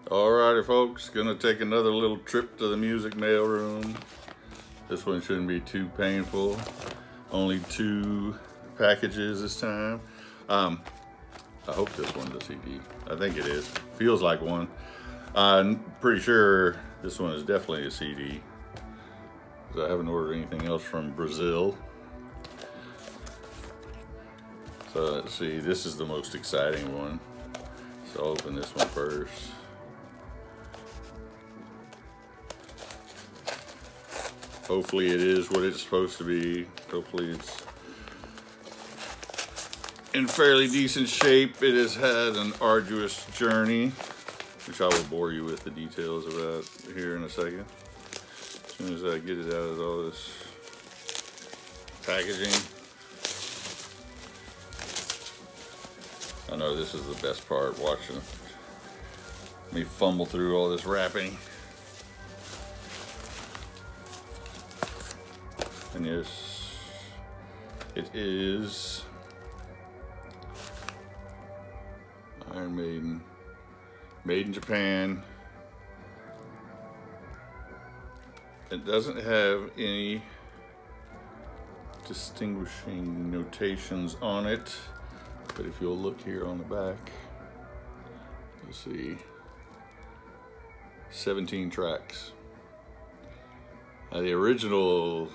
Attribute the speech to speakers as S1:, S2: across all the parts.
S1: Alrighty folks, gonna take another little trip to the music mailroom. This one shouldn't be too painful. Only 2 packages this time. I hope this one's a CD. I think it is. Feels like one. I'm pretty sure this one is definitely a CD, because I haven't ordered anything else from Brazil. So let's see, this is the most exciting one. So I'll open this one first. Hopefully it is what it's supposed to be. Hopefully it's in fairly decent shape. It has had an arduous journey, which I will bore you with the details about here in a second. As soon as I get it out of all this packaging. I know this is the best part, watching me fumble through all this wrapping. And yes, it is Iron Maiden, made in Japan. It doesn't have any distinguishing notations on it, but if you'll look here on the back, you'll see 17 tracks. Now, the original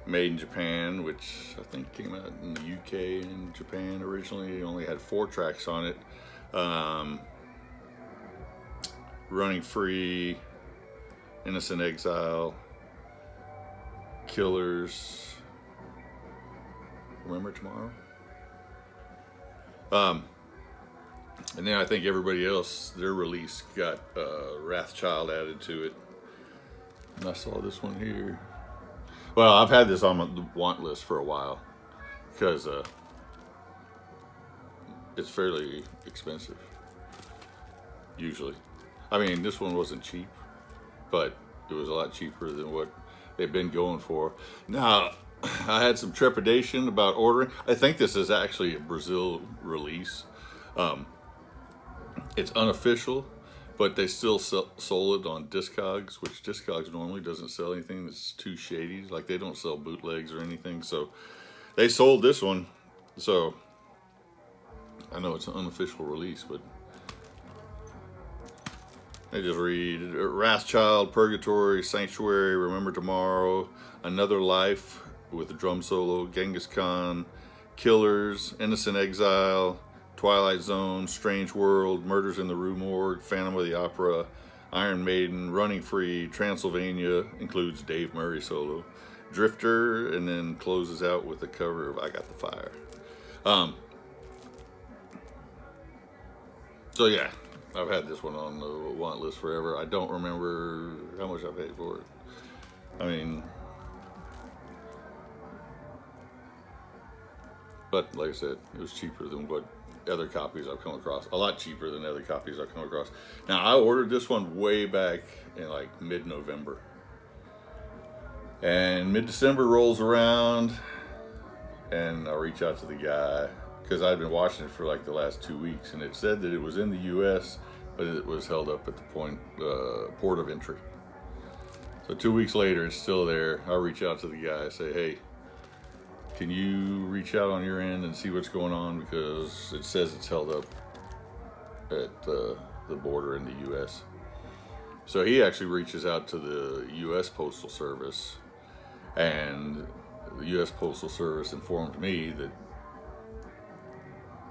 S1: Made in Japan, which I think came out in the UK and Japan originally, only had 4 tracks on it. Running Free, Innocent Exile, Killers, Remember Tomorrow. And then I think everybody else, their release got Wrathchild added to it. And I saw this one here. Well, I've had this on the want list for a while because it's fairly expensive, usually. I mean, this one wasn't cheap, but it was a lot cheaper than what they've been going for. Now, I had some trepidation about ordering. I think this is actually a Brazil release. It's unofficial, but they still sold it on Discogs, which Discogs normally doesn't sell anything that's too shady. Like, they don't sell bootlegs or anything. So they sold this one. So I know it's an unofficial release, but I just read Wrathchild, Purgatory, Sanctuary, Remember Tomorrow, Another Life with a drum solo, Genghis Khan, Killers, Innocent Exile, Twilight Zone, Strange World, Murders in the Rue Morgue, Phantom of the Opera, Iron Maiden, Running Free, Transylvania, includes Dave Murray solo, Drifter, and then closes out with the cover of I Got the Fire. So yeah, I've had this one on the want list forever. I don't remember how much I paid for it. I mean, but like I said, it was cheaper than what other copies I've come across. A lot cheaper than other copies I've come across. Now, I ordered this one way back in like mid-November. And mid-December rolls around and I reach out to the guy because I'd been watching it for like the last 2 weeks, and it said that it was in the US, but it was held up at the port of entry. So 2 weeks later, it's still there. I reach out to the guy, say, hey, can you reach out on your end and see what's going on, because it says it's held up at the border in the US. So he actually reaches out to the US Postal Service, and the US Postal Service informed me that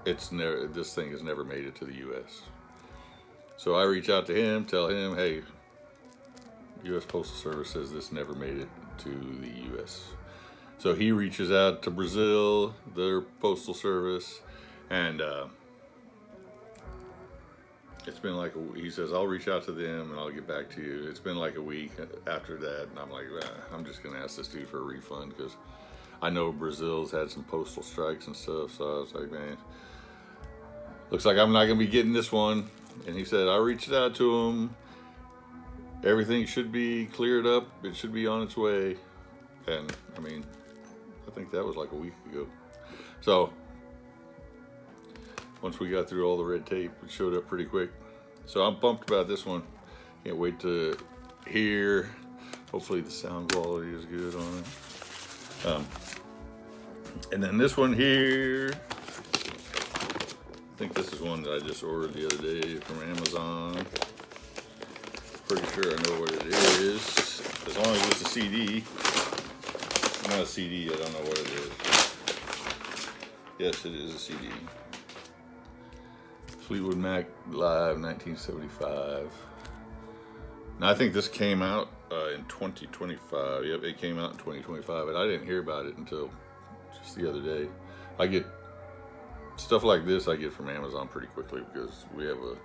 S1: this thing has never made it to the US. So I reach out to him, tell him, hey, US Postal Service says this never made it to the US. So he reaches out to Brazil, their postal service, and it's been like he says, I'll reach out to them and I'll get back to you. It's been like a week after that, and I'm like, I'm just gonna ask this dude for a refund, because I know Brazil's had some postal strikes and stuff. So I was like, man, looks like I'm not gonna be getting this one. And he said, I reached out to him. Everything should be cleared up. It should be on its way. And I mean, I think that was like a week ago. So once we got through all the red tape, it showed up pretty quick. So I'm pumped about this one. Can't wait to hear. Hopefully the sound quality is good on it. And then this one here, I think this is one that I just ordered the other day from Amazon. Pretty sure I know what it is. As long as it's a CD. Not a CD, I don't know what it is. Yes, it is a CD. Fleetwood Mac Live 1975. Now I think this came out in 2025. Yep, it came out in 2025, and I didn't hear about it until just the other day. I get stuff like this I get from Amazon pretty quickly because we have a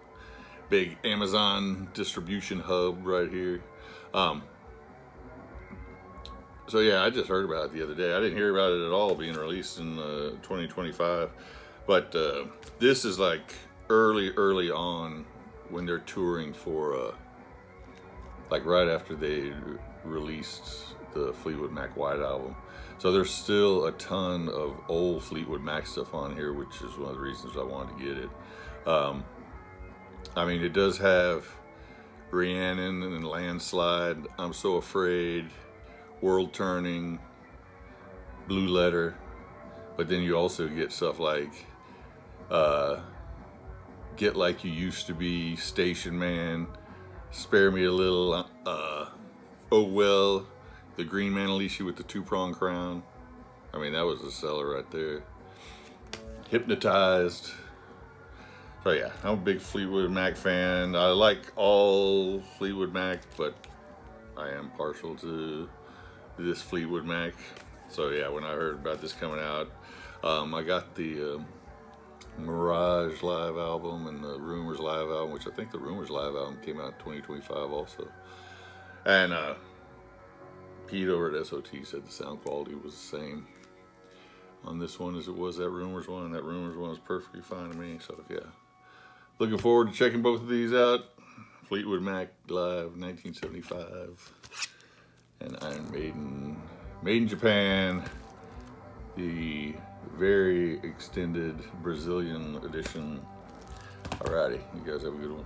S1: big Amazon distribution hub right here. So yeah, I just heard about it the other day. I didn't hear about it at all being released in 2025, but this is like early on when they're touring for like right after they released the Fleetwood Mac White Album. So there's still a ton of old Fleetwood Mac stuff on here, which is one of the reasons I wanted to get it. I mean, it does have Rhiannon and Landslide, I'm So Afraid, World Turning, Blue Letter, but then you also get stuff like Get Like You Used to Be, Station Man, Spare Me a Little, Oh Well, The Green Man Alicia with the Two-Prong Crown. I mean, that was a seller right there. Hypnotized. So yeah, I'm a big Fleetwood Mac fan. I like all Fleetwood Mac, but I am partial to this Fleetwood Mac. So yeah, when I heard about this coming out, I got the Mirage live album and the Rumors live album, which I think the Rumors live album came out in 2025 also. And Pete over at SOT said the sound quality was the same on this one as it was that Rumors one, and that Rumors one was perfectly fine to me. So yeah, looking forward to checking both of these out. Fleetwood Mac Live 1975 and Iron Maiden, made in Japan, the very extended Brazilian edition. Alrighty, you guys have a good one.